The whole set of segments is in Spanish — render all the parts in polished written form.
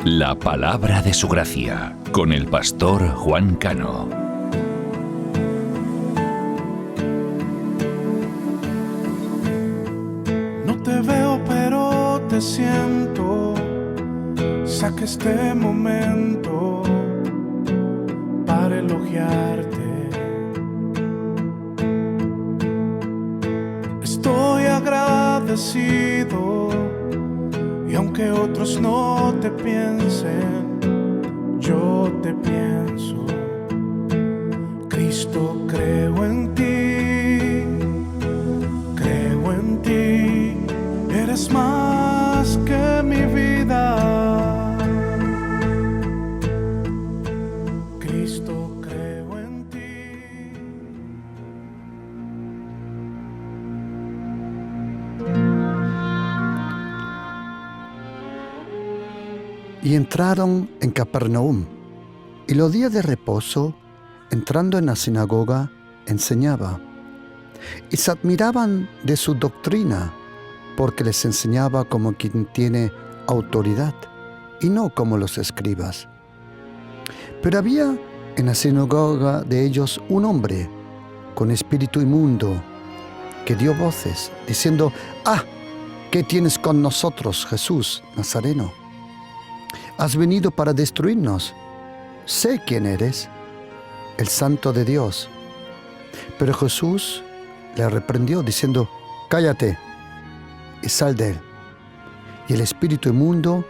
La palabra de su gracia, con el pastor Juan Cano. No te veo, pero te siento. Saca este momento para elogiarte. Estoy agradecido, y aunque otros no te piensen, yo te pienso. Cristo, creo en ti, eres más que mi vida. Cristo, creo en ti. Y entraron en Capernaum, y los días de reposo, entrando en la sinagoga, enseñaba. Y se admiraban de su doctrina, porque les enseñaba como quien tiene autoridad, y no como los escribas. Pero había en la sinagoga de ellos un hombre con espíritu inmundo, que dio voces, diciendo: «¡Ah! ¿Qué tienes con nosotros, Jesús, Nazareno? Has venido para destruirnos. Sé quién eres, el Santo de Dios». Pero Jesús le reprendió, diciendo: «Cállate y sal de él». Y el espíritu inmundo,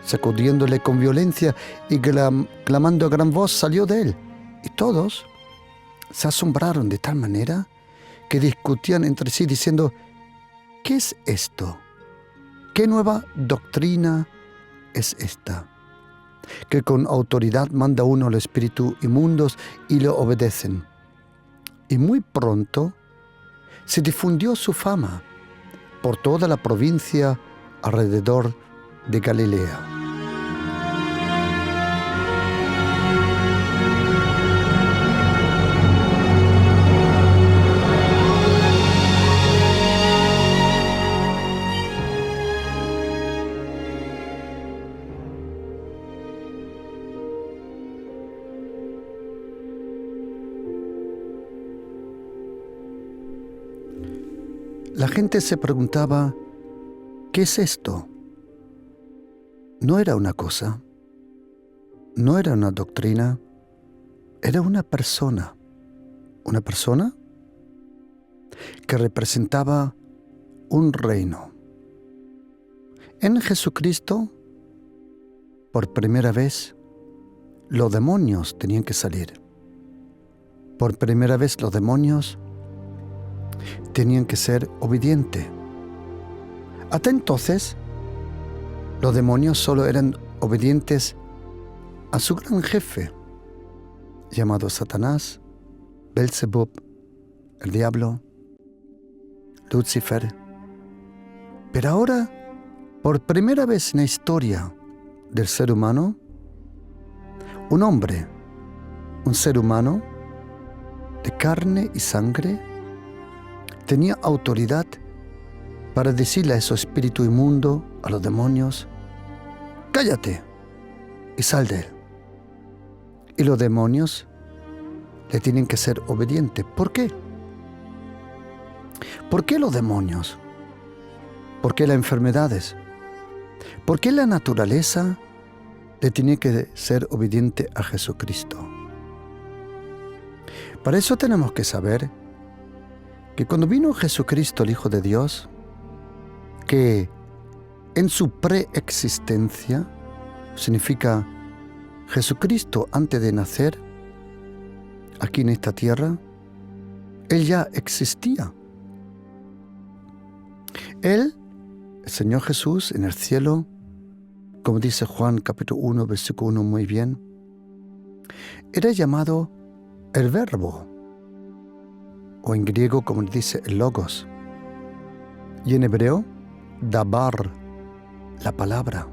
sacudiéndole con violencia y clamando a gran voz, salió de él. Y todos se asombraron de tal manera que discutían entre sí, diciendo: «¿Qué es esto? ¿Qué nueva doctrina es esta? Que con autoridad manda uno a los espíritus inmundos y le obedecen». Y muy pronto se difundió su fama por toda la provincia alrededor de Galilea. La gente se preguntaba: ¿qué es esto? No era una cosa, no era una doctrina, era una persona que representaba un reino. En Jesucristo, por primera vez, los demonios tenían que salir. Por primera vez los demonios tenían que ser obedientes. Hasta entonces, los demonios solo eran obedientes a su gran jefe, llamado Satanás, Belzebub, el diablo, Lucifer. Pero ahora, por primera vez en la historia del ser humano, un hombre, un ser humano de carne y sangre, tenía autoridad para decirle a esos espíritus inmundos, a los demonios: «Cállate y sal de él». Y los demonios le tienen que ser obedientes. ¿Por qué? ¿Por qué los demonios? ¿Por qué las enfermedades? ¿Por qué la naturaleza le tiene que ser obediente a Jesucristo? Para eso tenemos que saber que cuando vino Jesucristo, el Hijo de Dios, que en su preexistencia, significa Jesucristo antes de nacer aquí en esta tierra, Él ya existía. Él, el Señor Jesús, en el cielo, como dice Juan capítulo 1, versículo 1 muy bien, era llamado el Verbo, o en griego, como dice, el Logos, y en hebreo, Dabar, la palabra.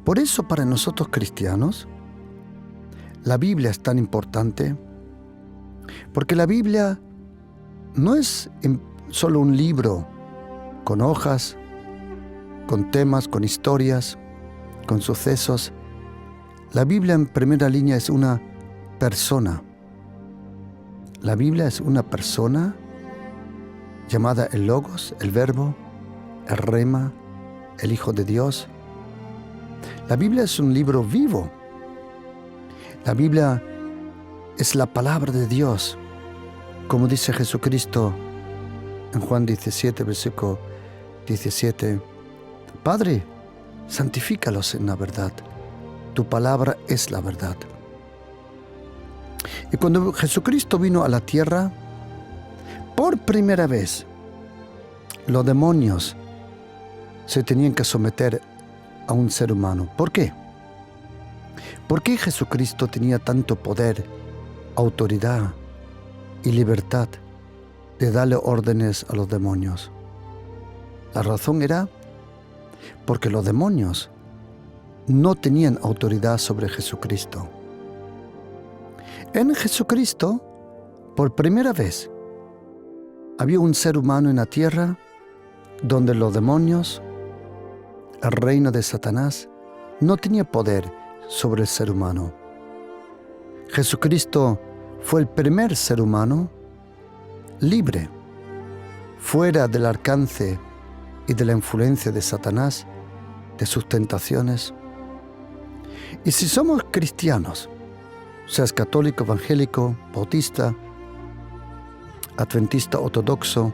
Por eso para nosotros cristianos, la Biblia es tan importante, porque la Biblia no es solo un libro con hojas, con temas, con historias, con sucesos. La Biblia en primera línea es una persona. La Biblia es una persona llamada el Logos, el Verbo, el Rema, el Hijo de Dios. La Biblia es un libro vivo. La Biblia es la palabra de Dios, como dice Jesucristo en Juan 17, versículo 17. Padre, santifícalos en la verdad. Tu palabra es la verdad. Y cuando Jesucristo vino a la tierra, por primera vez, los demonios se tenían que someter a un ser humano. ¿Por qué? ¿Por qué Jesucristo tenía tanto poder, autoridad y libertad de darle órdenes a los demonios? La razón era porque los demonios no tenían autoridad sobre Jesucristo. En Jesucristo, por primera vez, había un ser humano en la tierra donde los demonios, el reino de Satanás, no tenía poder sobre el ser humano. Jesucristo fue el primer ser humano libre, fuera del alcance y de la influencia de Satanás, de sus tentaciones. Y si somos cristianos, seas católico, evangélico, bautista, adventista, ortodoxo,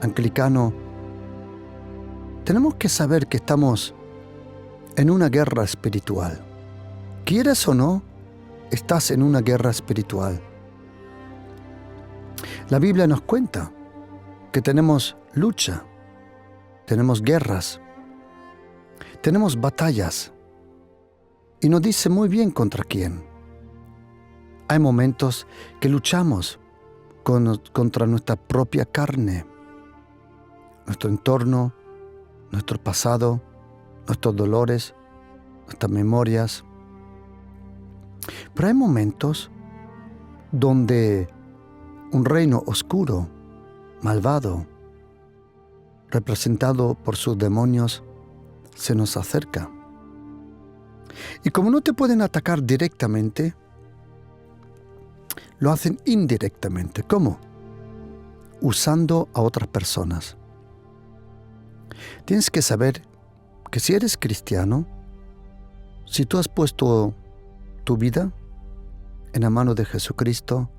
anglicano, tenemos que saber que estamos en una guerra espiritual. Quieras o no, estás en una guerra espiritual. La Biblia nos cuenta que tenemos lucha, tenemos guerras, tenemos batallas, y nos dice muy bien contra quién. Hay momentos que luchamos contra nuestra propia carne, nuestro entorno, nuestro pasado, nuestros dolores, nuestras memorias. Pero hay momentos donde un reino oscuro, malvado, representado por sus demonios, se nos acerca. Y como no te pueden atacar directamente, lo hacen indirectamente. ¿Cómo? Usando a otras personas. Tienes que saber que si eres cristiano, si tú has puesto tu vida en la mano de Jesucristo,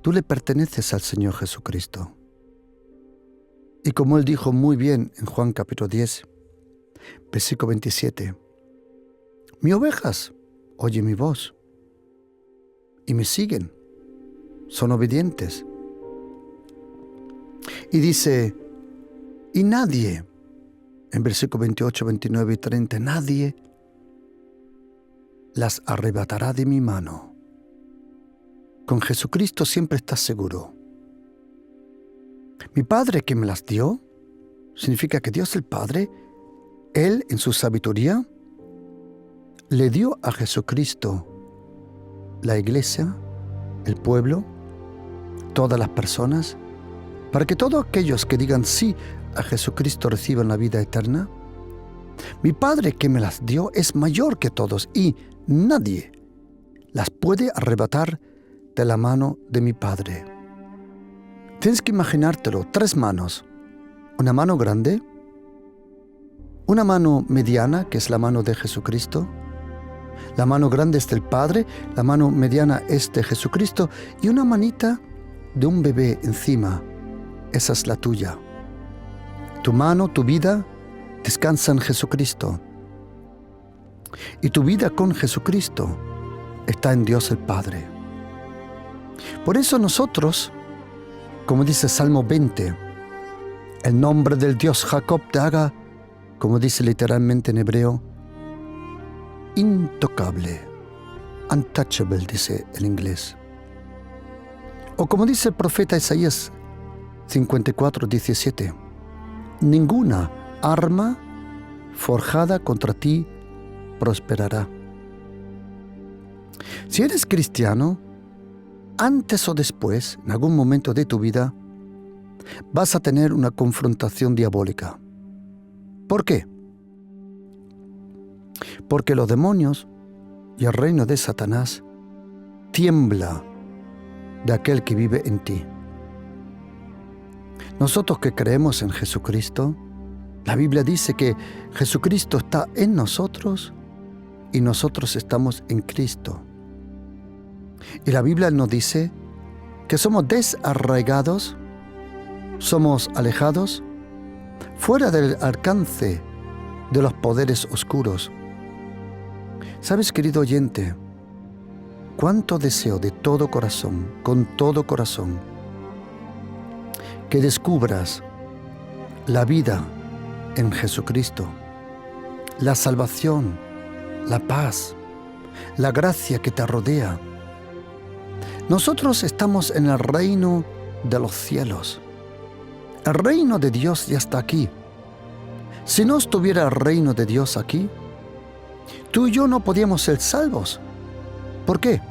tú le perteneces al Señor Jesucristo. Y como Él dijo muy bien en Juan capítulo 10, versículo 27, mis ovejas oyen mi voz y me siguen, son obedientes. Y dice, y nadie, en versículo 28, 29 y 30, nadie las arrebatará de mi mano. Con Jesucristo siempre estás seguro. Mi Padre que me las dio, significa que Dios el Padre, Él en su sabiduría, le dio a Jesucristo la iglesia, el pueblo, todas las personas, para que todos aquellos que digan sí a Jesucristo reciban la vida eterna. Mi Padre que me las dio es mayor que todos y nadie las puede arrebatar de la mano de mi Padre. Tienes que imaginártelo, 3 manos, una mano grande, una mano mediana, que es la mano de Jesucristo, la mano grande es del Padre, la mano mediana es de Jesucristo y una manita de un bebé encima, esa es la tuya. Tu mano, tu vida, descansa en Jesucristo. Y tu vida con Jesucristo está en Dios el Padre. Por eso nosotros, como dice Salmo 20, el nombre del Dios Jacob te haga, como dice literalmente en hebreo, intocable, untouchable, dice el inglés. O como dice el profeta Isaías 54, 17, ninguna arma forjada contra ti prosperará. Si eres cristiano, antes o después, en algún momento de tu vida, vas a tener una confrontación diabólica. ¿Por qué? porque los demonios y el reino de Satanás tiembla de aquel que vive en ti. Nosotros que creemos en Jesucristo, la Biblia dice que Jesucristo está en nosotros y nosotros estamos en Cristo. Y la Biblia nos dice que somos desarraigados, somos alejados, fuera del alcance de los poderes oscuros. ¿Sabes, querido oyente? Cuánto deseo de todo corazón, con todo corazón, que descubras la vida en Jesucristo, la salvación, la paz, la gracia que te rodea. Nosotros estamos en el reino de los cielos. El reino de Dios ya está aquí. Si no estuviera el reino de Dios aquí, tú y yo no podíamos ser salvos. ¿Por qué?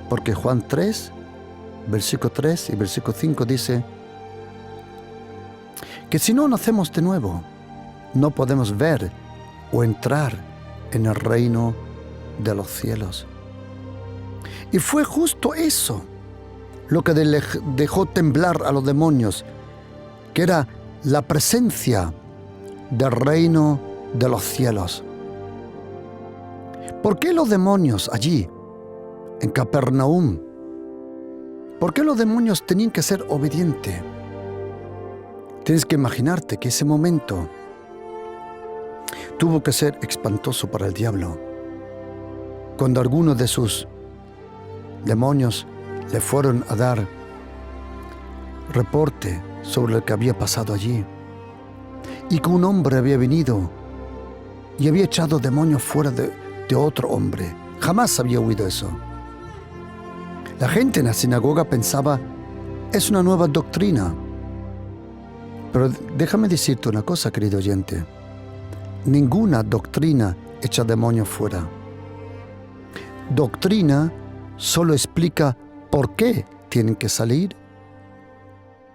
Porque Juan 3, versículo 3 y versículo 5 dice que si no nacemos de nuevo, no podemos ver o entrar en el reino de los cielos. Y fue justo eso lo que dejó temblar a los demonios, que era la presencia del reino de los cielos. ¿Por qué los demonios allí, en Capernaum? ¿Por qué los demonios tenían que ser obedientes? Tienes que imaginarte que ese momento tuvo que ser espantoso para el diablo. Cuando algunos de sus demonios le fueron a dar reporte sobre lo que había pasado allí, y que un hombre había venido y había echado demonios fuera de otro hombre. Jamás había oído eso. La gente en la sinagoga pensaba, es una nueva doctrina. Pero déjame decirte una cosa, querido oyente. Ninguna doctrina echa demonios fuera. Doctrina solo explica por qué tienen que salir,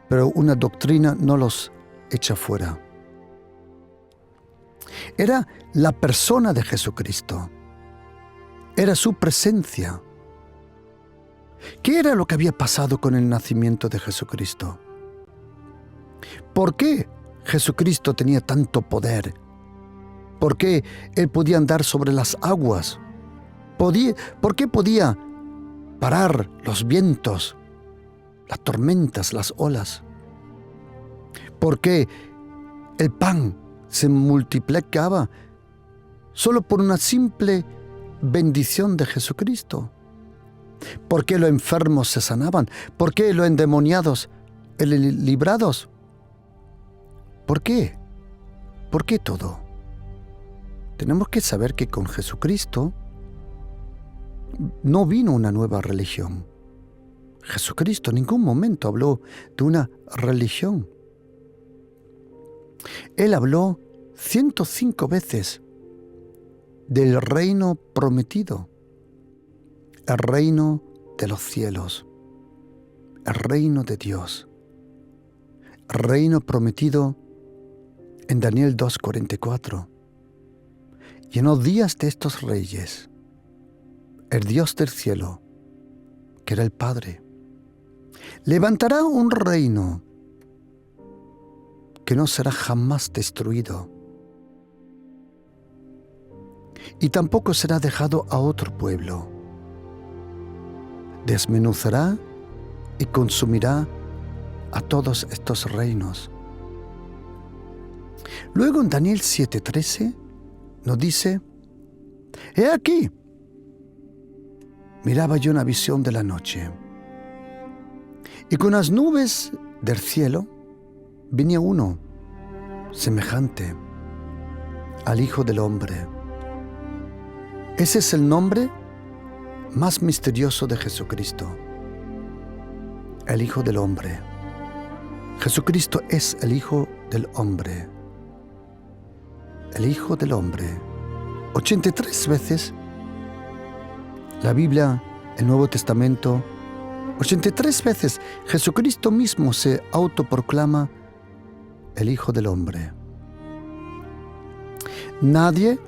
pero una doctrina no los echa fuera. Era la persona de Jesucristo. Era su presencia. ¿Qué era lo que había pasado con el nacimiento de Jesucristo? ¿Por qué Jesucristo tenía tanto poder? ¿Por qué Él podía andar sobre las aguas? ¿Por qué podía parar los vientos, las tormentas, las olas? ¿Por qué el pan se multiplicaba solo por una simple bendición de Jesucristo? ¿Por qué los enfermos se sanaban? ¿Por qué los endemoniados librados? ¿Por qué? ¿Por qué todo? Tenemos que saber que con Jesucristo no vino una nueva religión. Jesucristo en ningún momento habló de una religión. Él habló 105 veces del reino prometido, el reino de los cielos, el reino de Dios, el reino prometido en Daniel 2:44. Y en los días de estos reyes, el Dios del cielo, que era el Padre, levantará un reino que no será jamás destruido, y tampoco será dejado a otro pueblo. Desmenuzará y consumirá a todos estos reinos. Luego en Daniel 7:13 nos dice, he aquí, miraba yo una visión de la noche, y con las nubes del cielo venía uno semejante al Hijo del Hombre. Ese es el nombre más misterioso de Jesucristo, el Hijo del Hombre. Jesucristo es el Hijo del Hombre. El Hijo del Hombre. 83 veces la Biblia, el Nuevo Testamento, 83 veces Jesucristo mismo se autoproclama el Hijo del Hombre. Nadie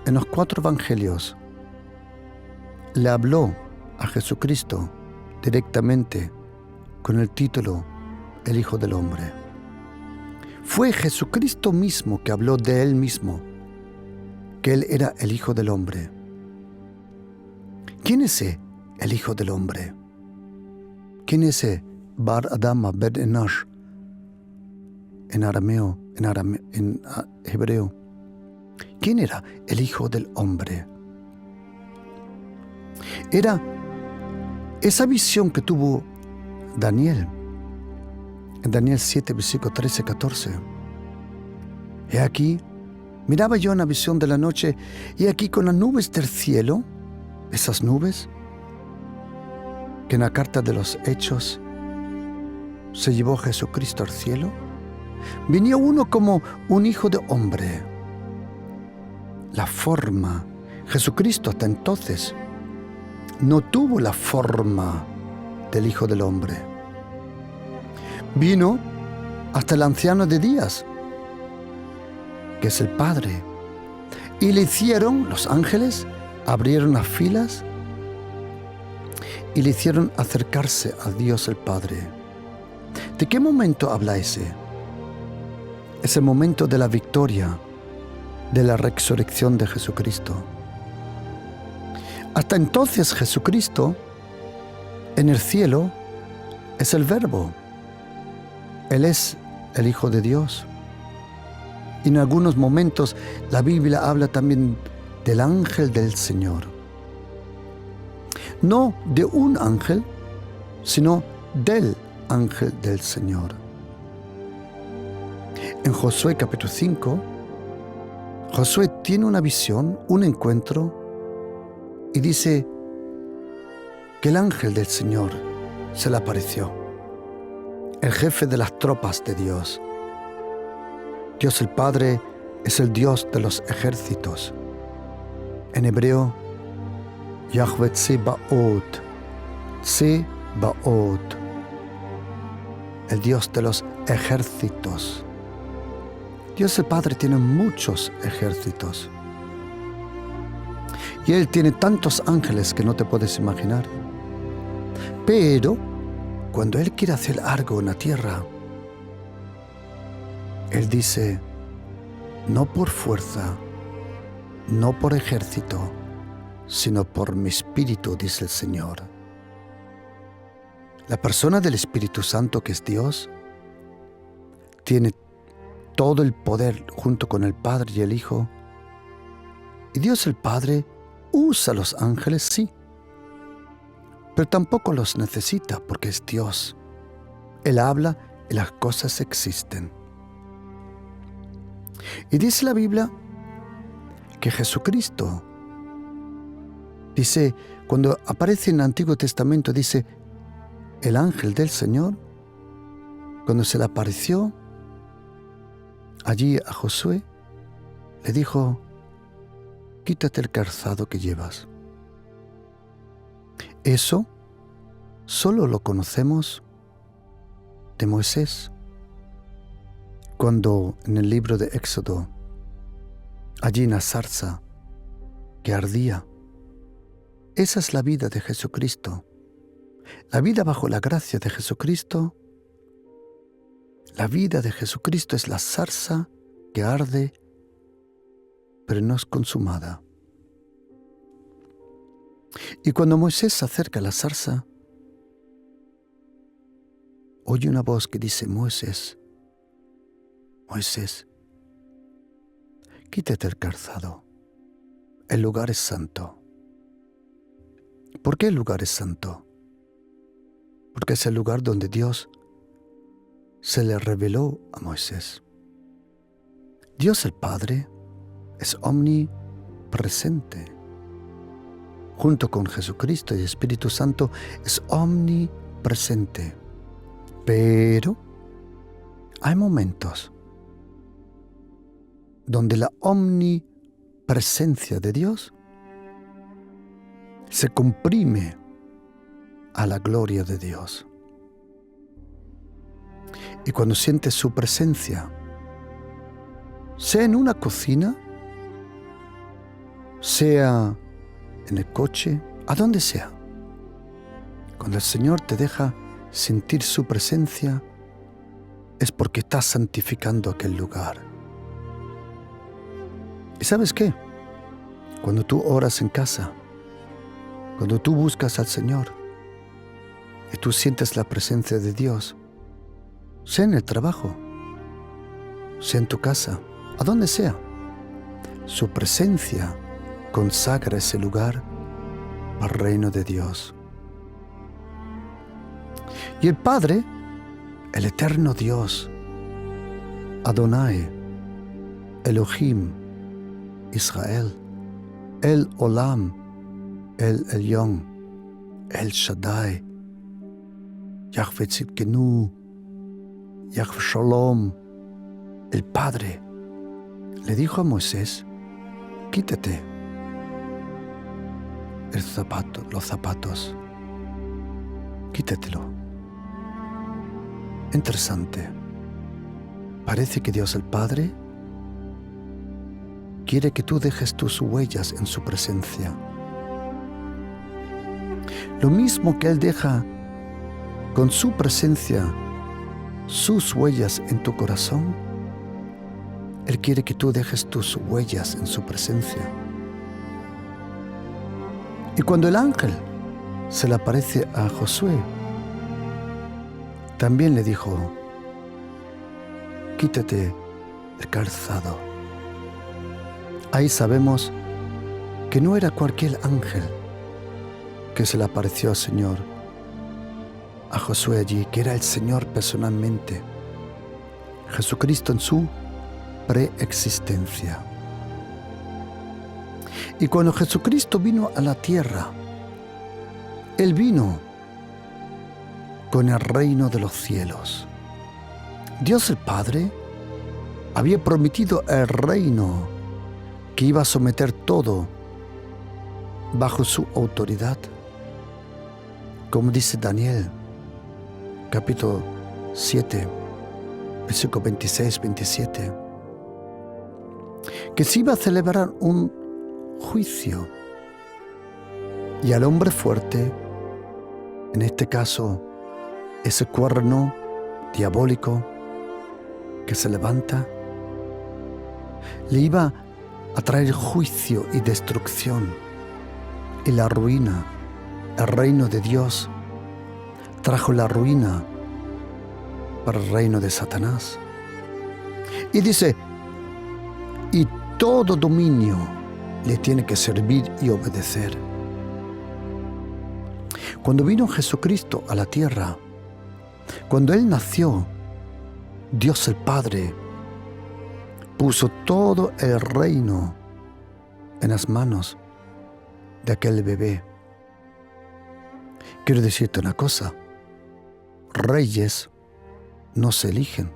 en los 4 evangelios le habló a Jesucristo directamente con el título El Hijo del Hombre. Fue Jesucristo mismo que habló de Él mismo, que Él era el Hijo del Hombre. ¿Quién es el Hijo del Hombre? ¿Quién es Bar Adama Ben Enash en arameo, en hebreo? ¿Quién era el Hijo del Hombre? Era esa visión que tuvo Daniel, en Daniel 7, versículo 13-14. He aquí, miraba yo una visión de la noche, y aquí con las nubes del cielo, esas nubes, que en la carta de los Hechos se llevó Jesucristo al cielo, venía uno como un hijo de hombre. La forma, Jesucristo hasta entonces no tuvo la forma del Hijo del Hombre. Vino hasta el anciano de días, que es el Padre, y le hicieron, los ángeles, abrieron las filas y le hicieron acercarse a Dios el Padre. ¿De qué momento habla ese? Es el momento de la victoria, de la resurrección de Jesucristo. Hasta entonces Jesucristo en el cielo es el Verbo. Él es el Hijo de Dios. Y en algunos momentos la Biblia habla también del ángel del Señor. No de un ángel, sino del ángel del Señor. En Josué capítulo 5, Josué tiene una visión, un encuentro, y dice que el ángel del Señor se le apareció, el jefe de las tropas de Dios. Dios el Padre es el Dios de los ejércitos. En hebreo, Yahweh Tsebaot, Tsebaot, el Dios de los ejércitos. Dios el Padre tiene muchos ejércitos. Y Él tiene tantos ángeles que no te puedes imaginar. Pero cuando Él quiere hacer algo en la tierra, Él dice, no por fuerza, no por ejército, sino por mi espíritu, dice el Señor. La persona del Espíritu Santo, que es Dios, tiene todo el poder junto con el Padre y el Hijo. Y Dios el Padre usa a los ángeles, sí, pero tampoco los necesita porque es Dios. Él habla y las cosas existen. Y dice la Biblia que Jesucristo, dice, cuando aparece en el Antiguo Testamento, dice, el ángel del Señor, cuando se le apareció allí a Josué, le dijo, quítate el calzado que llevas. Eso solo lo conocemos de Moisés, cuando en el libro de Éxodo, allí en la zarza que ardía, esa es la vida de Jesucristo. La vida bajo la gracia de Jesucristo, la vida de Jesucristo es la zarza que arde, pero no es consumada. Y cuando Moisés se acerca a la zarza, oye una voz que dice, Moisés, Moisés, quítate el calzado, el lugar es santo. ¿Por qué el lugar es santo? Porque es el lugar donde Dios se le reveló a Moisés. Dios el Padre es omnipresente. Junto con Jesucristo y Espíritu Santo es omnipresente. Pero hay momentos donde la omnipresencia de Dios se comprime a la gloria de Dios. Y cuando sientes su presencia, sea en una cocina, sea en el coche, a donde sea. Cuando el Señor te deja sentir su presencia, es porque estás santificando aquel lugar. ¿Y sabes qué? Cuando tú oras en casa, cuando tú buscas al Señor y tú sientes la presencia de Dios, sea en el trabajo, sea en tu casa, a donde sea, su presencia consagra ese lugar al reino de Dios. Y el Padre, el eterno Dios, Adonai, Elohim, Israel, El Olam, El Elyon, El Shaddai, Yahweh Tzidkenu, Yahweh Shalom, el Padre, le dijo a Moisés: quítate los zapatos, quítatelo. Interesante. Parece que Dios el Padre quiere que tú dejes tus huellas en su presencia. Lo mismo que Él deja con su presencia sus huellas en tu corazón, Él quiere que tú dejes tus huellas en su presencia. Y cuando el ángel se le aparece a Josué, también le dijo: quítate el calzado. Ahí sabemos que no era cualquier ángel que se le apareció al Señor, a Josué allí, que era el Señor personalmente, Jesucristo en su preexistencia. Y cuando Jesucristo vino a la tierra, Él vino con el reino de los cielos. Dios el Padre había prometido el reino que iba a someter todo bajo su autoridad. Como dice Daniel, capítulo 7, versículo 26-27, que se iba a celebrar un juicio y al hombre fuerte, en este caso ese cuerno diabólico que se levanta, le iba a traer juicio y destrucción y la ruina. El reino de Dios trajo la ruina para el reino de Satanás. Y dice: y todo dominio le tiene que servir y obedecer. Cuando vino Jesucristo a la tierra, cuando Él nació, Dios el Padre puso todo el reino en las manos de aquel bebé. Quiero decirte una cosa: reyes no se eligen.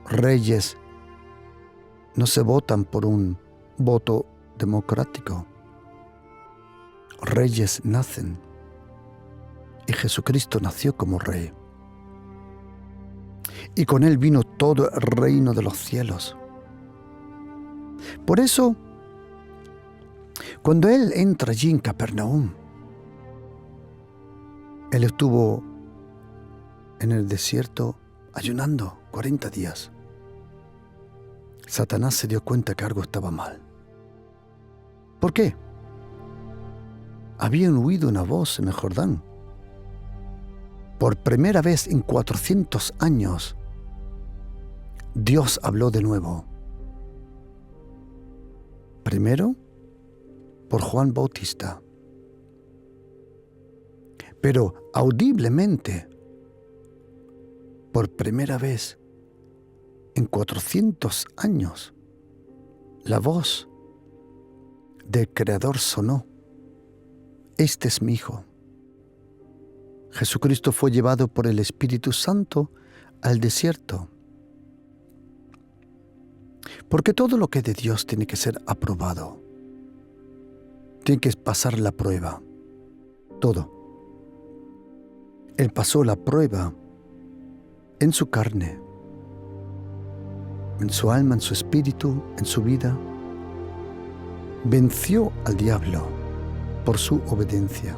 Reyes no se votan por un voto democrático. Reyes nacen. Y Jesucristo nació como rey. Y con Él vino todo el reino de los cielos. Por eso, cuando Él entra allí en Capernaum, Él estuvo en el desierto ayunando 40 días. Satanás se dio cuenta que algo estaba mal. ¿Por qué? Habían oído una voz en el Jordán. Por primera vez en 400 años, Dios habló de nuevo. Primero, por Juan Bautista. Pero audiblemente, por primera vez en 400 años, la voz del Creador sonó: este es mi Hijo. Jesucristo fue llevado por el Espíritu Santo al desierto. Porque todo lo que es de Dios tiene que ser aprobado. Tiene que pasar la prueba. Todo. Él pasó la prueba en su carne, en su alma, en su espíritu, en su vida. venció al diablo por su obediencia,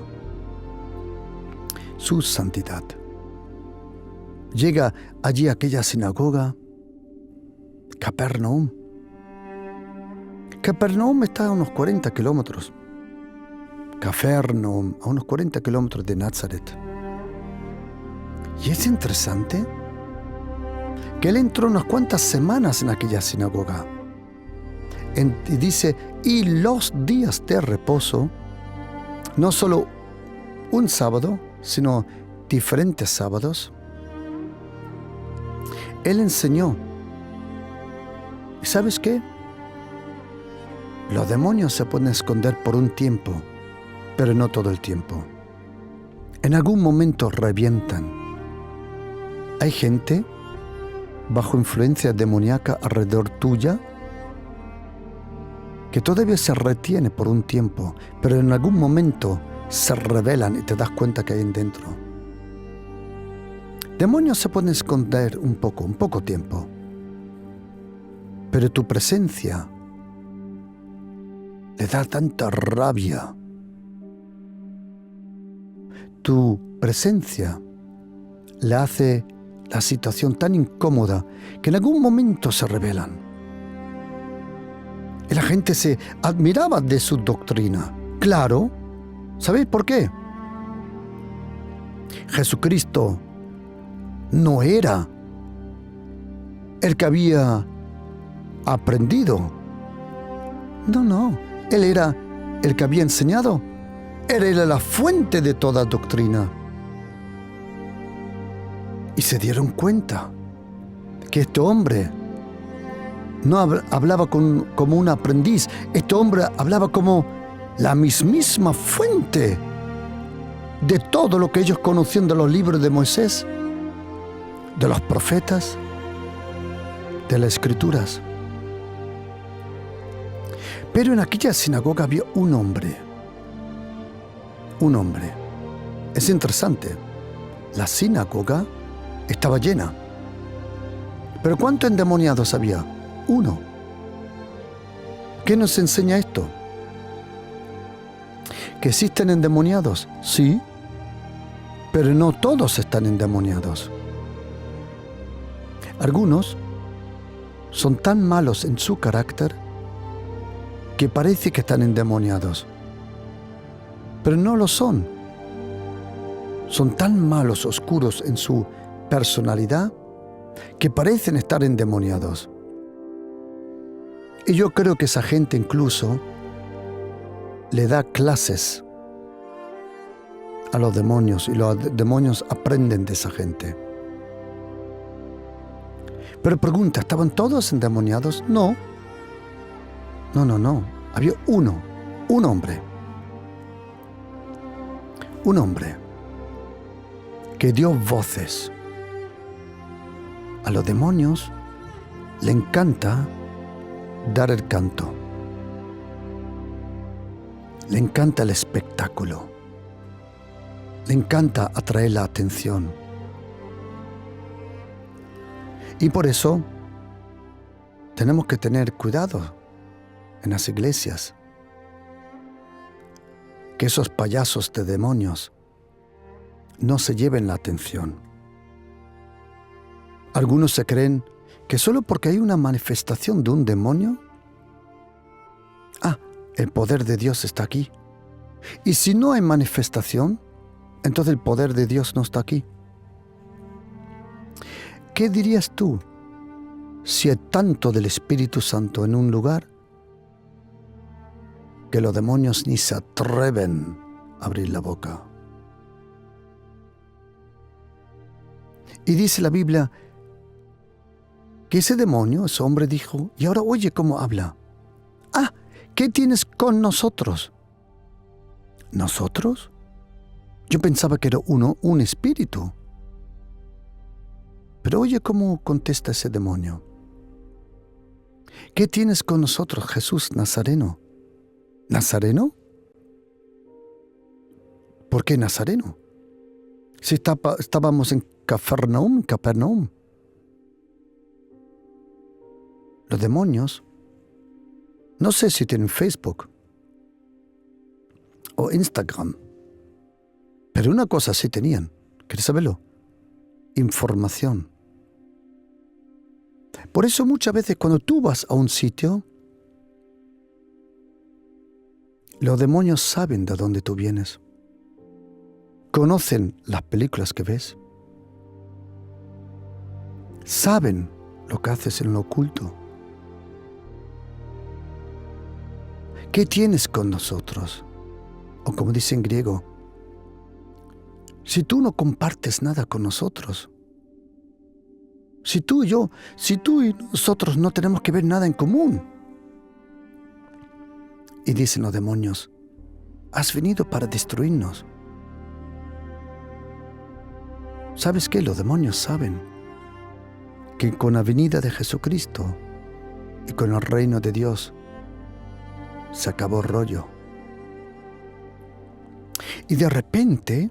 su santidad. Llega allí a aquella sinagoga, Capernaum. Capernaum está a unos 40 kilómetros. Capernaum, a unos 40 kilómetros de Nazaret. Y es interesante que él entró unas cuantas semanas en aquella sinagoga. Y dice, y los días de reposo, no solo un sábado, sino diferentes sábados, él enseñó. ¿Y sabes qué? Los demonios se pueden esconder por un tiempo, pero no todo el tiempo. En algún momento revientan. Hay gente bajo influencia demoníaca alrededor tuya que todavía se retiene por un tiempo, pero en algún momento se revelan y te das cuenta que hay dentro. Demonios se pueden esconder un poco tiempo, pero tu presencia le da tanta rabia. Tu presencia le hace la situación tan incómoda que en algún momento se rebelan. Y la gente se admiraba de su doctrina. Claro, ¿sabéis por qué? Jesucristo no era el que había aprendido. No, Él era el que había enseñado. Él era la fuente de toda doctrina. Y se dieron cuenta que este hombre no hablaba como un aprendiz. Este hombre hablaba como la mismísima fuente de todo lo que ellos conocían de los libros de Moisés, de los profetas, de las escrituras. Pero en aquella sinagoga había un hombre. Es interesante. La sinagoga estaba llena. ¿Pero cuántos endemoniados había? Uno. ¿Qué nos enseña esto? ¿Que existen endemoniados? Sí, pero no todos están endemoniados. Algunos son tan malos en su carácter que parece que están endemoniados, pero no lo son. Son tan malos, oscuros en su personalidad, que parecen estar endemoniados. Y yo creo que esa gente incluso le da clases a los demonios y los demonios aprenden de esa gente. Pero pregunta, ¿estaban todos endemoniados? No. Había un hombre que dio voces. A los demonios le encanta dar el canto. Le encanta el espectáculo. Le encanta atraer la atención. Y por eso tenemos que tener cuidado en las iglesias. Que esos payasos de demonios no se lleven la atención. Algunos se creen que solo porque hay una manifestación de un demonio, el poder de Dios está aquí. Y si no hay manifestación, entonces el poder de Dios no está aquí. ¿Qué dirías tú si hay tanto del Espíritu Santo en un lugar que los demonios ni se atreven a abrir la boca? Y dice la Biblia que ese demonio, ese hombre dijo, y ahora oye cómo habla. ¿Qué tienes con nosotros? ¿Nosotros? Yo pensaba que era un espíritu. Pero oye cómo contesta ese demonio. ¿Qué tienes con nosotros, Jesús Nazareno? ¿Nazareno? ¿Por qué Nazareno? Si estábamos en Capernaum. Los demonios, no sé si tienen Facebook, o Instagram. Pero una cosa sí tenían. ¿Quieres saberlo? Información. Por eso muchas veces cuando tú vas a un sitio, los demonios saben de dónde tú vienes. Conocen las películas que ves. Saben lo que haces en lo oculto. ¿Qué tienes con nosotros? O como dice en griego, si tú no compartes nada con nosotros, si tú y nosotros no tenemos que ver nada en común. Y dicen los demonios, has venido para destruirnos. ¿Sabes qué? Los demonios saben que con la venida de Jesucristo y con el reino de Dios se acabó el rollo. Y de repente,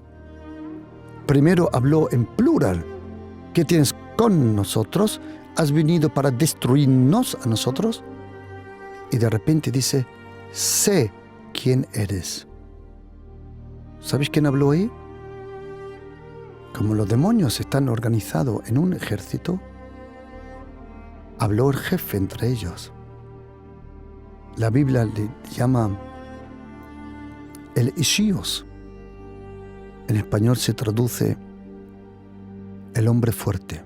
primero habló en plural. ¿Qué tienes con nosotros? ¿Has venido para destruirnos a nosotros? Y de repente dice, sé quién eres. ¿Sabes quién habló ahí? Como los demonios están organizados en un ejército, habló el jefe entre ellos. La Biblia le llama el Ishios. En español se traduce el hombre fuerte.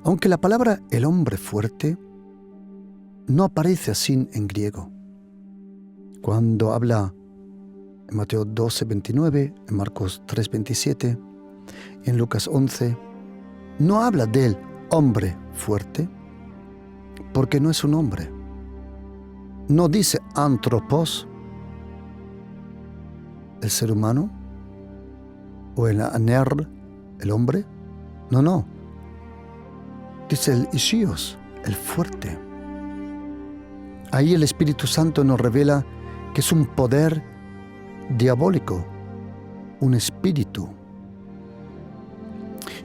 Aunque la palabra el hombre fuerte no aparece así en griego. Cuando habla en Mateo 12:29, en Marcos 3:27 y en Lucas 11, no habla del hombre fuerte, porque no es un hombre. No dice antropos, el ser humano, o el aner, el hombre. No. Dice el Ishios, el fuerte. Ahí el Espíritu Santo nos revela que es un poder diabólico, un espíritu.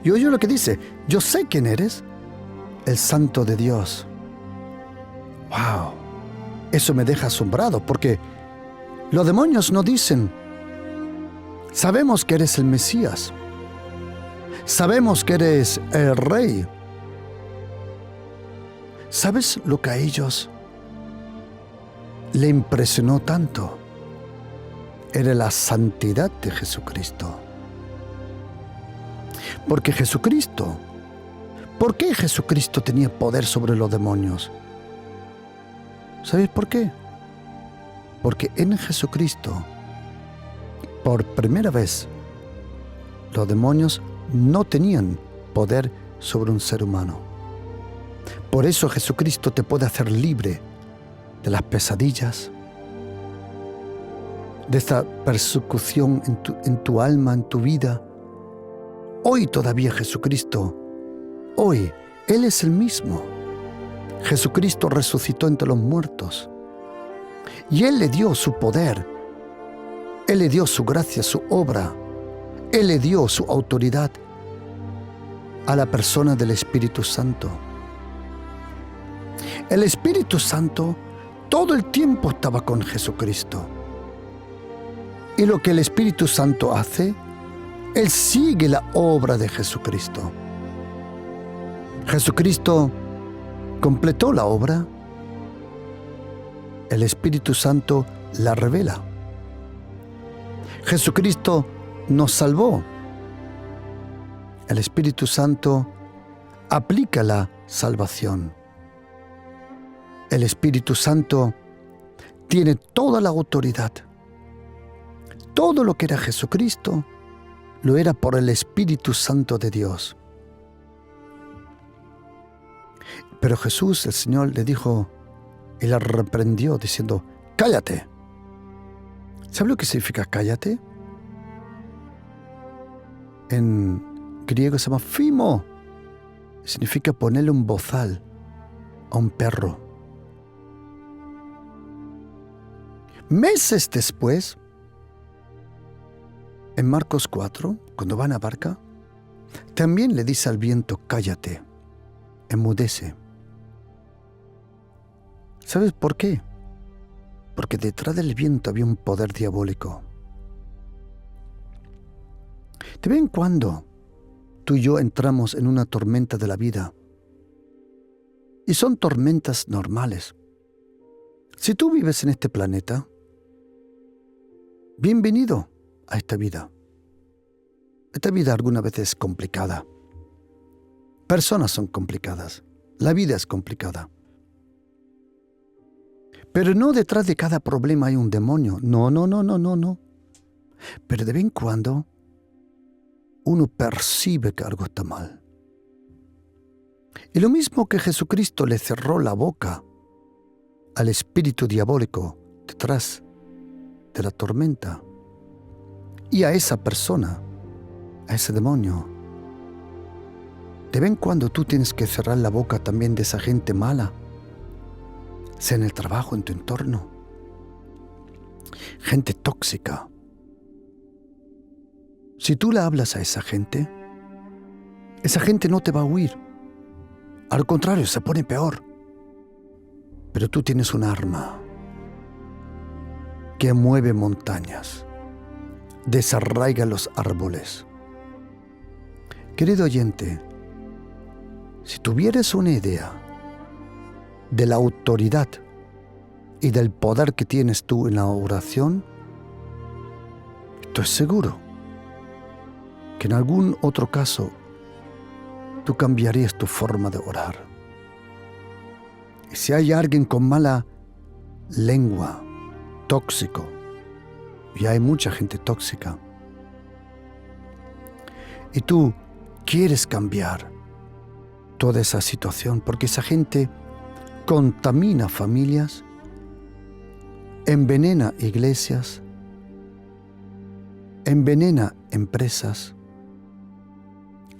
Y oye lo que dice, yo sé quién eres, el Santo de Dios. ¡Wow! Eso me deja asombrado porque los demonios no dicen, sabemos que eres el Mesías, sabemos que eres el Rey. ¿Sabes lo que a ellos le impresionó tanto? Era la santidad de Jesucristo. Porque Jesucristo, ¿por qué Jesucristo tenía poder sobre los demonios? ¿Sabes por qué? Porque en Jesucristo, por primera vez, los demonios no tenían poder sobre un ser humano. Por eso Jesucristo te puede hacer libre de las pesadillas, de esta persecución en tu alma, en tu vida. Hoy todavía Jesucristo, hoy, Él es el mismo. Jesucristo resucitó entre los muertos. Y Él le dio su poder. Él le dio su gracia, su obra. Él le dio su autoridad a la persona del Espíritu Santo. El Espíritu Santo todo el tiempo estaba con Jesucristo. Y lo que el Espíritu Santo hace, Él sigue la obra de Jesucristo. Jesucristo completó la obra. El Espíritu Santo la revela. Jesucristo nos salvó. El Espíritu Santo aplica la salvación. El Espíritu Santo tiene toda la autoridad. Todo lo que era Jesucristo, lo era por el Espíritu Santo de Dios. Pero Jesús, el Señor, le dijo y la reprendió diciendo, cállate. ¿Sabe lo que significa cállate? En griego se llama phimo. Significa ponerle un bozal a un perro. Meses después, en Marcos 4, cuando van a barca, también le dice al viento, cállate, enmudece. ¿Sabes por qué? porque detrás del viento había un poder diabólico. De vez en cuando, tú y yo entramos en una tormenta de la vida. Y son tormentas normales. Si tú vives en este planeta, bienvenido a esta vida. Esta vida alguna vez es complicada. Personas son complicadas. La vida es complicada. Pero no detrás de cada problema hay un demonio. No. Pero de vez en cuando uno percibe que algo está mal. Y lo mismo que Jesucristo le cerró la boca al espíritu diabólico detrás de la tormenta y a esa persona, a ese demonio, de vez en cuando tú tienes que cerrar la boca también de esa gente mala, sea en el trabajo, en tu entorno, gente tóxica. Si tú le hablas a esa gente no te va a huir. Al contrario, se pone peor. Pero tú tienes un arma que mueve montañas, desarraiga los árboles. Querido oyente, si tuvieras una idea de la autoridad y del poder que tienes tú en la oración, estoy seguro que en algún otro caso tú cambiarías tu forma de orar. Y si hay alguien con mala lengua, tóxico, y hay mucha gente tóxica, y tú quieres cambiar toda esa situación, porque esa gente contamina familias, envenena iglesias, envenena empresas,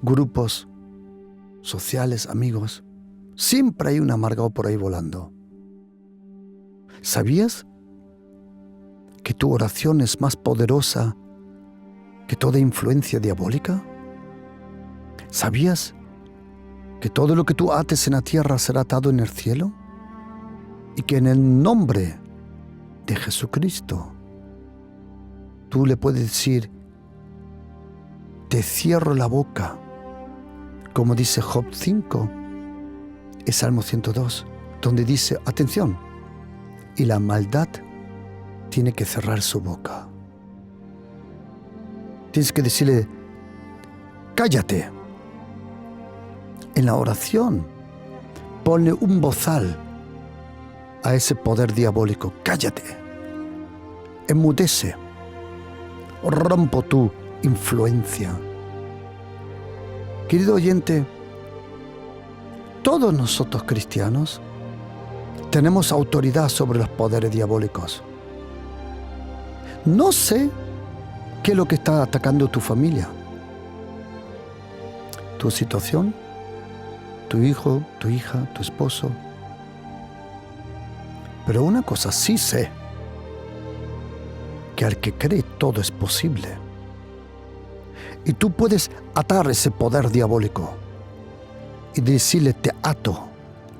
grupos sociales, amigos. Siempre hay un amargado por ahí volando. ¿Sabías que tu oración es más poderosa que toda influencia diabólica? ¿Sabías que todo lo que tú ates en la tierra será atado en el cielo? Y que en el nombre de Jesucristo tú le puedes decir: te cierro la boca, como dice Job 5, es Salmo 102, donde dice, atención, y la maldad tiene que cerrar su boca. Tienes que decirle, cállate. En la oración, ponle un bozal a ese poder diabólico. Cállate. Enmudece. Rompo tu influencia. Querido oyente, todos nosotros cristianos tenemos autoridad sobre los poderes diabólicos. No sé qué es lo que está atacando tu familia, tu situación, tu hijo, tu hija, tu esposo. Pero una cosa sí sé, que al que cree todo es posible. Y tú puedes atar ese poder diabólico y decirle, te ato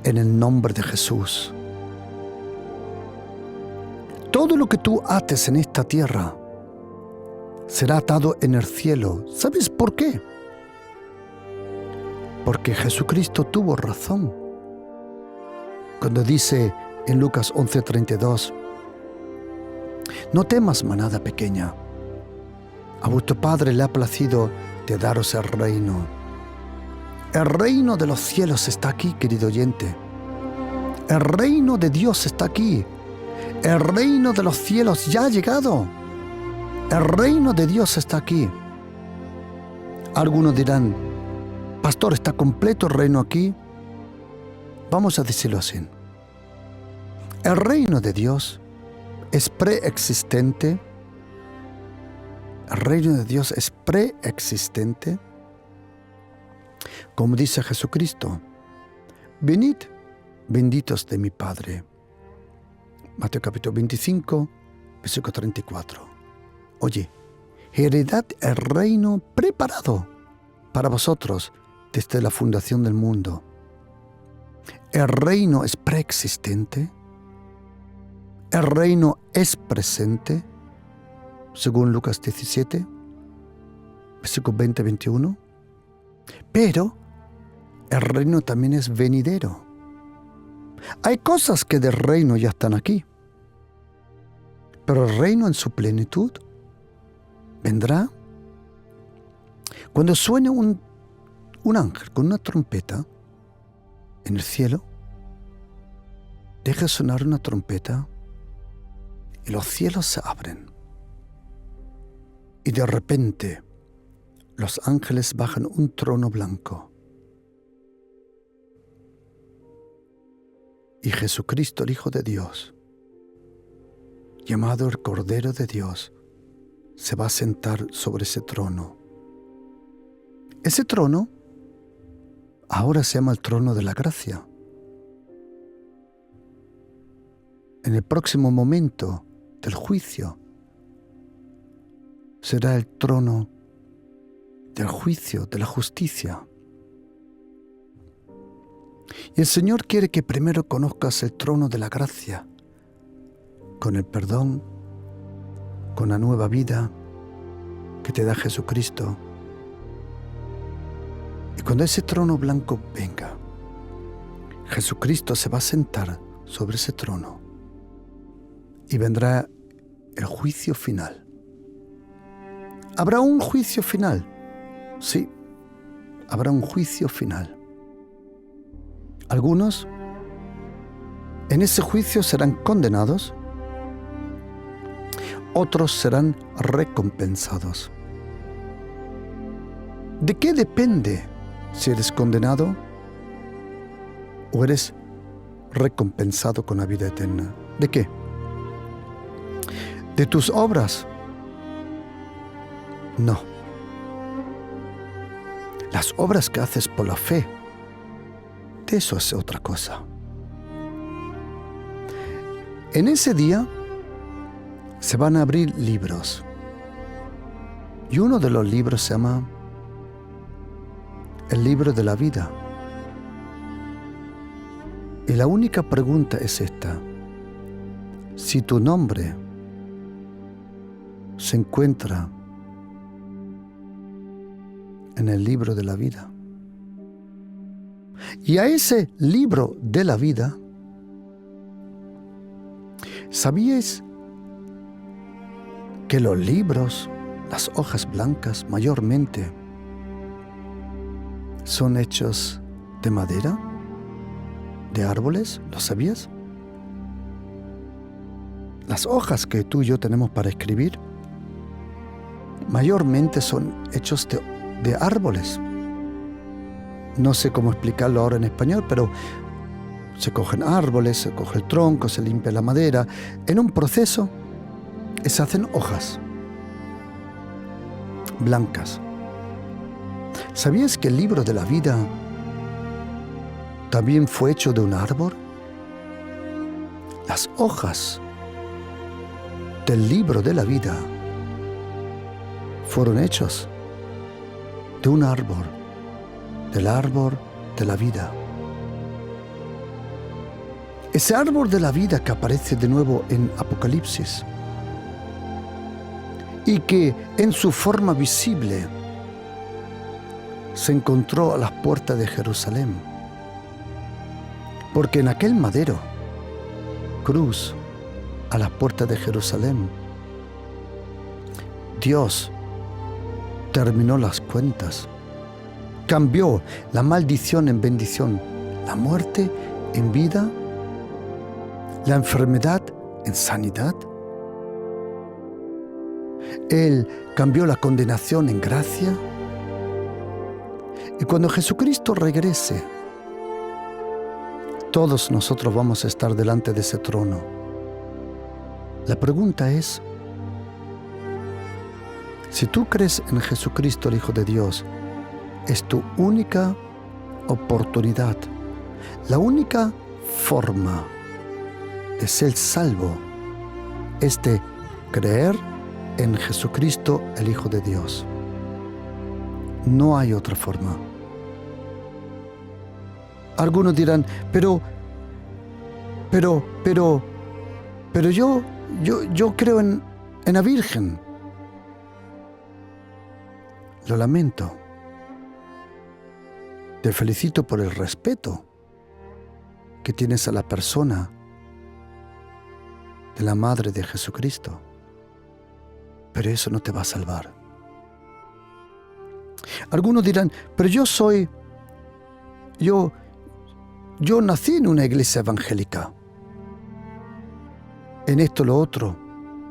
en el nombre de Jesús. Todo lo que tú ates en esta tierra será atado en el cielo. ¿Sabes por qué? Porque Jesucristo tuvo razón cuando dice en Lucas 11:32, no temas, manada pequeña, a vuestro Padre le ha placido de daros el reino. El reino de los cielos está aquí, querido oyente. El reino de Dios está aquí. El reino de los cielos ya ha llegado. El reino de Dios está aquí. Algunos dirán, pastor, ¿está completo el reino aquí? Vamos a decirlo así. El reino de Dios es preexistente. El reino de Dios es preexistente. Como dice Jesucristo, venid, benditos de mi Padre. Mateo capítulo 25, versículo 34. Oye, heredad el reino preparado para vosotros desde la fundación del mundo. El reino es preexistente. El reino es presente, según Lucas 17, versículos 20-21, pero el reino también es venidero. Hay cosas que del reino ya están aquí, pero el reino en su plenitud vendrá cuando suene un ángel con una trompeta en el cielo. Deja sonar una trompeta y los cielos se abren. Y de repente los ángeles bajan un trono blanco. Y Jesucristo, el Hijo de Dios, llamado el Cordero de Dios, se va a sentar sobre ese trono. Ese trono ahora se llama el trono de la gracia. En el próximo momento del juicio será el trono del juicio, de la justicia. Y el Señor quiere que primero conozcas el trono de la gracia, con el perdón, con la nueva vida que te da Jesucristo. Y cuando ese trono blanco venga, Jesucristo se va a sentar sobre ese trono y vendrá el juicio final. ¿Habrá un juicio final? Sí, habrá un juicio final. Algunos en ese juicio serán condenados, otros serán recompensados. ¿De qué depende si eres condenado o eres recompensado con la vida eterna? ¿De qué? ¿De tus obras? No. Las obras que haces por la fe, de eso es otra cosa. En ese día se van a abrir libros. Y uno de los libros se llama el libro de la vida. Y la única pregunta es esta: si tu nombre se encuentra en el libro de la vida. Y a ese libro de la vida, ¿sabíais que los libros, las hojas blancas mayormente, son hechos de madera, de árboles? ¿Lo sabías? Las hojas que tú y yo tenemos para escribir, mayormente son hechos de árboles. No sé cómo explicarlo ahora en español, pero se cogen árboles, se coge el tronco, se limpia la madera. En un proceso se hacen hojas blancas. ¿Sabías que el libro de la vida también fue hecho de un árbol? Las hojas del libro de la vida fueron hechos de un árbol, del árbol de la vida. Ese árbol de la vida que aparece de nuevo en Apocalipsis y que en su forma visible se encontró a las puertas de Jerusalén, porque en aquel madero, cruz, a las puertas de Jerusalén, Dios terminó las cuentas, cambió la maldición en bendición, la muerte en vida, la enfermedad en sanidad. Él cambió la condenación en gracia. Y cuando Jesucristo regrese, todos nosotros vamos a estar delante de ese trono. La pregunta es, si tú crees en Jesucristo, el Hijo de Dios, es tu única oportunidad, la única forma de ser salvo es de creer en Jesucristo, el Hijo de Dios. No hay otra forma. Algunos dirán, pero, pero yo creo en la Virgen. Lo lamento. Te felicito por el respeto que tienes a la persona de la Madre de Jesucristo, pero eso no te va a salvar. Algunos dirán, pero yo nací en una iglesia evangélica, en esto, lo otro,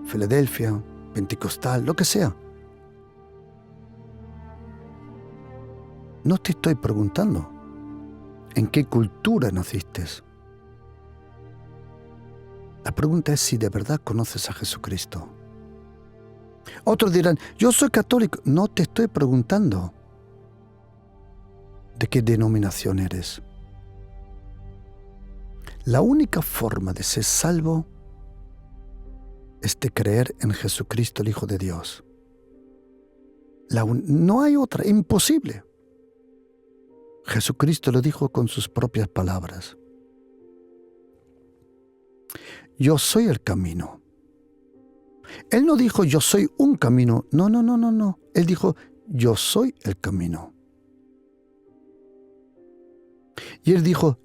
Filadelfia, pentecostal, lo que sea. No te estoy preguntando en qué cultura naciste. La pregunta es si de verdad conoces a Jesucristo. Otros dirán, yo soy católico. No te estoy preguntando de qué denominación eres. La única forma de ser salvo es de creer en Jesucristo, el Hijo de Dios. No hay otra, imposible. Jesucristo lo dijo con sus propias palabras. Yo soy el camino. Él no dijo, yo soy un camino. No. Él dijo, yo soy el camino. Y él dijo,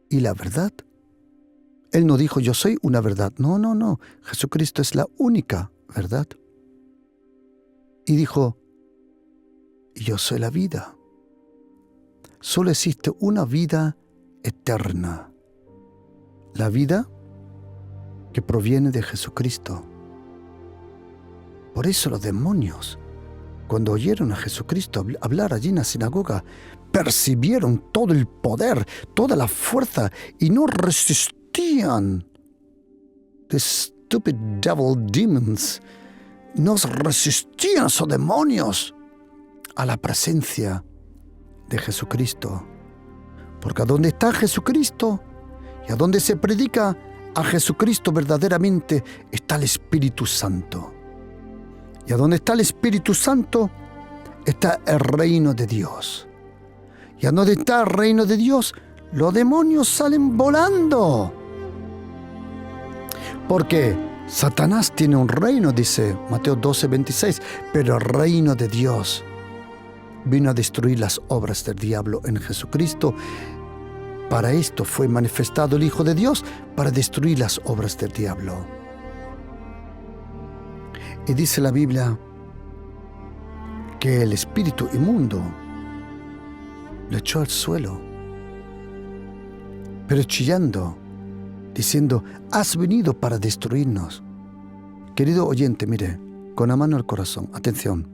¿y la verdad? Él no dijo, yo soy una verdad. No. Jesucristo es la única verdad. Y dijo, yo soy la vida. Solo existe una vida eterna. La vida que proviene de Jesucristo. Por eso los demonios, cuando oyeron a Jesucristo hablar allí en la sinagoga, percibieron todo el poder, toda la fuerza y no resistían. The stupid devil demons no resistían esos demonios a la presencia de Jesucristo. Porque a donde está Jesucristo y a donde se predica a Jesucristo verdaderamente está el Espíritu Santo. Y a donde está el Espíritu Santo está el reino de Dios. Y a donde está el reino de Dios, los demonios salen volando. Porque Satanás tiene un reino, dice Mateo 12:26, pero el reino de Dios vino a destruir las obras del diablo en Jesucristo. Para esto fue manifestado el Hijo de Dios, para destruir las obras del diablo. Y dice la Biblia que el espíritu inmundo lo echó al suelo, pero chillando, diciendo, has venido para destruirnos. Querido oyente, mire, con la mano al corazón, atención.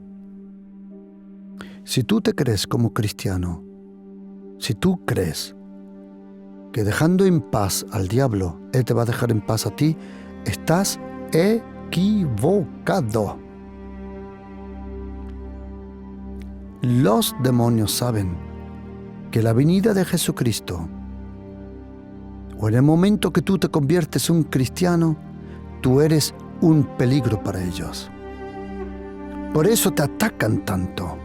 Si tú te crees como cristiano, si tú crees que dejando en paz al diablo, él te va a dejar en paz a ti, estás equivocado. Los demonios saben que la venida de Jesucristo, o en el momento que tú te conviertes en un cristiano, tú eres un peligro para ellos. Por eso te atacan tanto.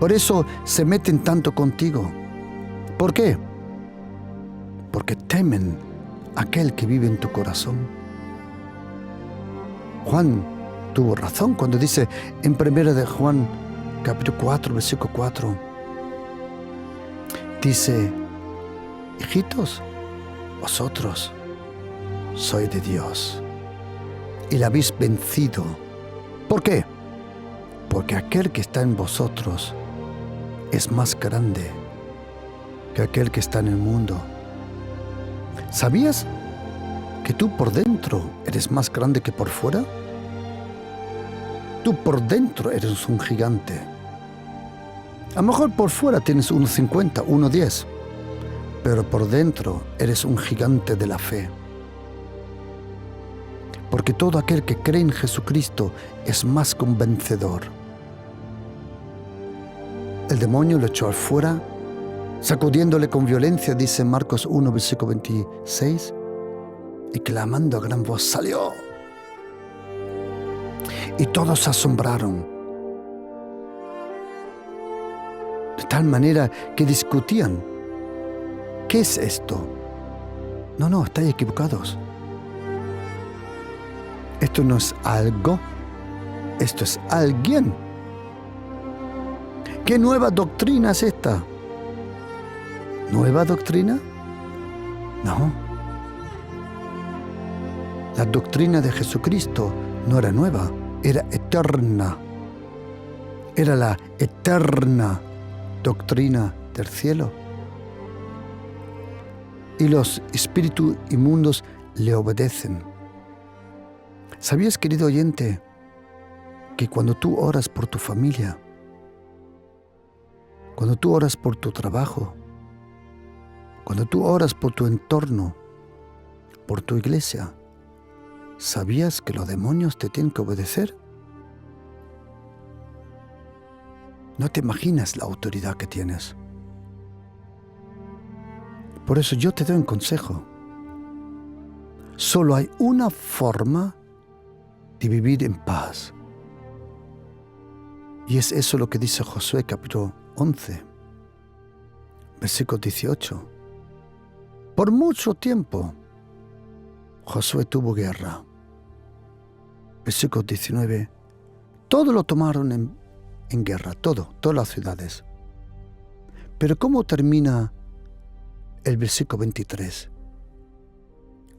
Por eso se meten tanto contigo. ¿Por qué? Porque temen a aquel que vive en tu corazón. Juan tuvo razón cuando dice en 1 de Juan, capítulo 4, versículo 4, dice, hijitos, vosotros sois de Dios y la habéis vencido. ¿Por qué? Porque aquel que está en vosotros es más grande que aquel que está en el mundo. ¿Sabías que tú por dentro eres más grande que por fuera? Tú por dentro eres un gigante. A lo mejor por fuera tienes 1,50, 1,10, pero por dentro eres un gigante de la fe. Porque todo aquel que cree en Jesucristo es más que un vencedor. El demonio lo echó afuera, sacudiéndole con violencia, dice Marcos 1, versículo 26, y clamando a gran voz salió. Y todos se asombraron, de tal manera que discutían, ¿qué es esto? No, estáis equivocados. Esto no es algo, esto es alguien. ¿Qué nueva doctrina es esta? ¿Nueva doctrina? No. La doctrina de Jesucristo no era nueva, era eterna. Era la eterna doctrina del cielo. Y los espíritus inmundos le obedecen. ¿Sabías, querido oyente, que cuando tú oras por tu familia, cuando tú oras por tu trabajo, cuando tú oras por tu entorno, por tu iglesia, ¿sabías que los demonios te tienen que obedecer? No te imaginas la autoridad que tienes. Por eso yo te doy un consejo. Solo hay una forma de vivir en paz. Y es eso lo que dice Josué capítulo 11, versículo 18. Por mucho tiempo Josué tuvo guerra. Versículo 19. Todo lo tomaron en guerra, todas las ciudades. Pero ¿cómo termina el versículo 23?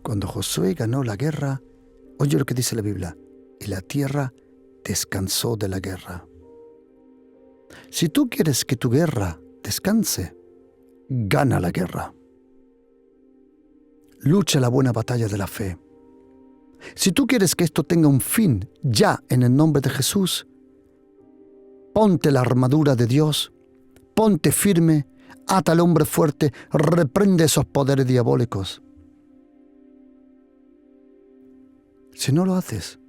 Cuando Josué ganó la guerra, oye lo que dice la Biblia, y la tierra descansó de la guerra. Si tú quieres que tu guerra descanse, gana la guerra. Lucha la buena batalla de la fe. Si tú quieres que esto tenga un fin ya en el nombre de Jesús, ponte la armadura de Dios, ponte firme, ata al hombre fuerte, reprende esos poderes diabólicos. Si no lo haces,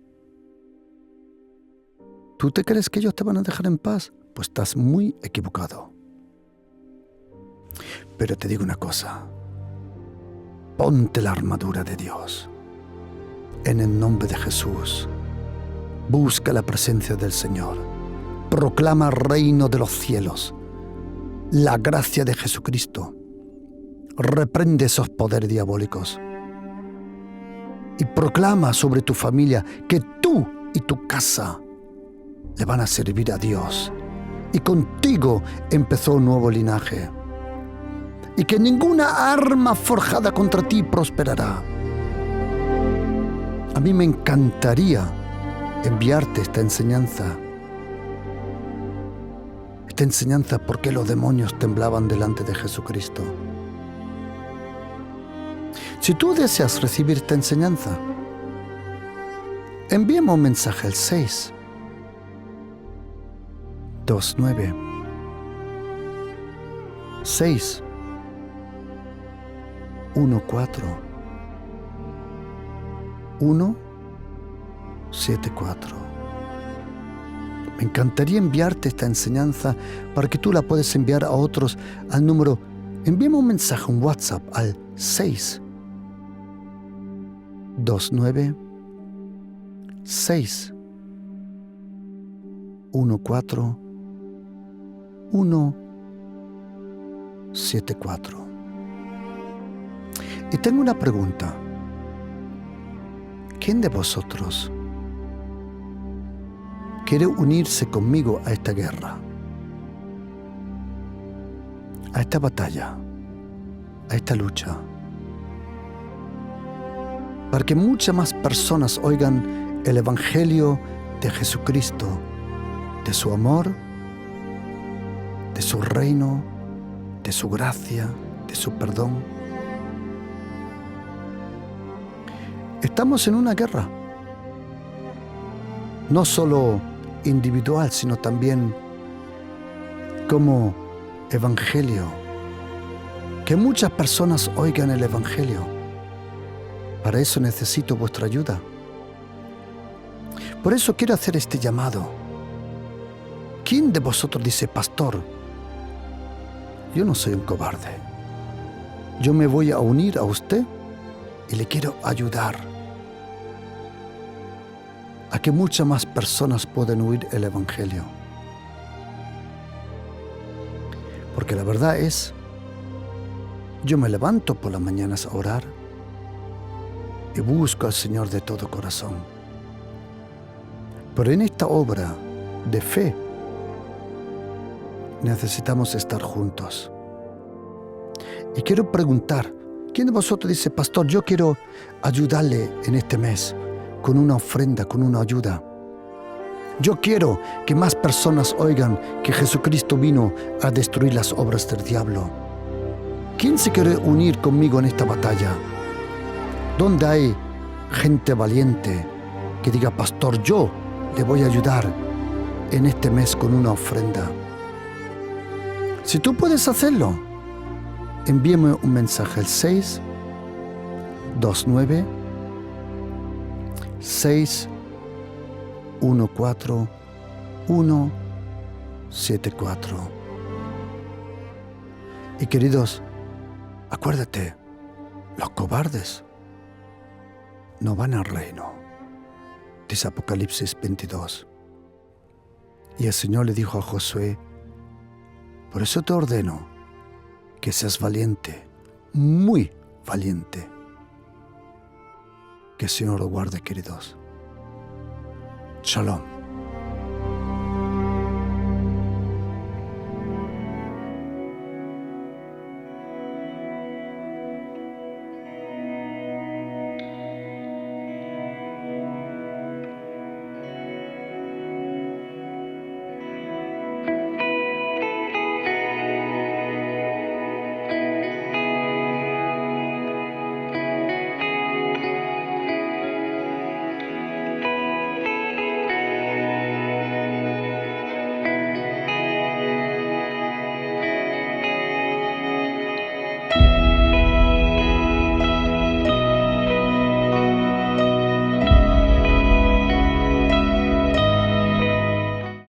¿tú te crees que ellos te van a dejar en paz? Pues estás muy equivocado. Pero te digo una cosa, ponte la armadura de Dios. En el nombre de Jesús, busca la presencia del Señor. Proclama el reino de los cielos, la gracia de Jesucristo. Reprende esos poderes diabólicos. Y proclama sobre tu familia que tú y tu casa le van a servir a Dios. Y contigo empezó un nuevo linaje. Y que ninguna arma forjada contra ti prosperará. A mí me encantaría enviarte esta enseñanza. Esta enseñanza por qué los demonios temblaban delante de Jesucristo. Si tú deseas recibir esta enseñanza, envíame un mensaje al 629 614 174. Me encantaría enviarte esta enseñanza para que tú la puedas enviar a otros al número. Envíame un mensaje, un WhatsApp al 629 614 174. Y tengo una pregunta. ¿Quién de vosotros quiere unirse conmigo a esta guerra, a esta batalla, a esta lucha? Para que muchas más personas oigan el Evangelio de Jesucristo, de su amor, de su reino, de su gracia, de su perdón. Estamos en una guerra, no solo individual, sino también como evangelio. Que muchas personas oigan el Evangelio. Para eso necesito vuestra ayuda. Por eso quiero hacer este llamado. ¿Quién de vosotros dice, pastor, yo no soy un cobarde? Yo me voy a unir a usted y le quiero ayudar a que muchas más personas puedan oír el Evangelio. Porque la verdad es, yo me levanto por las mañanas a orar y busco al Señor de todo corazón. Pero en esta obra de fe necesitamos estar juntos. Y quiero preguntar, ¿quién de vosotros dice, pastor, yo quiero ayudarle en este mes con una ofrenda, con una ayuda? Yo quiero que más personas oigan que Jesucristo vino a destruir las obras del diablo. ¿Quién se quiere unir conmigo en esta batalla? ¿Dónde hay gente valiente que diga, pastor, yo le voy a ayudar en este mes con una ofrenda? Si tú puedes hacerlo, envíame un mensaje al 629 614 174. Y queridos, acuérdate, los cobardes no van al reino. Dice Apocalipsis 22. Y el Señor le dijo a Josué, por eso te ordeno que seas valiente, muy valiente. Que el Señor lo guarde, queridos. Shalom.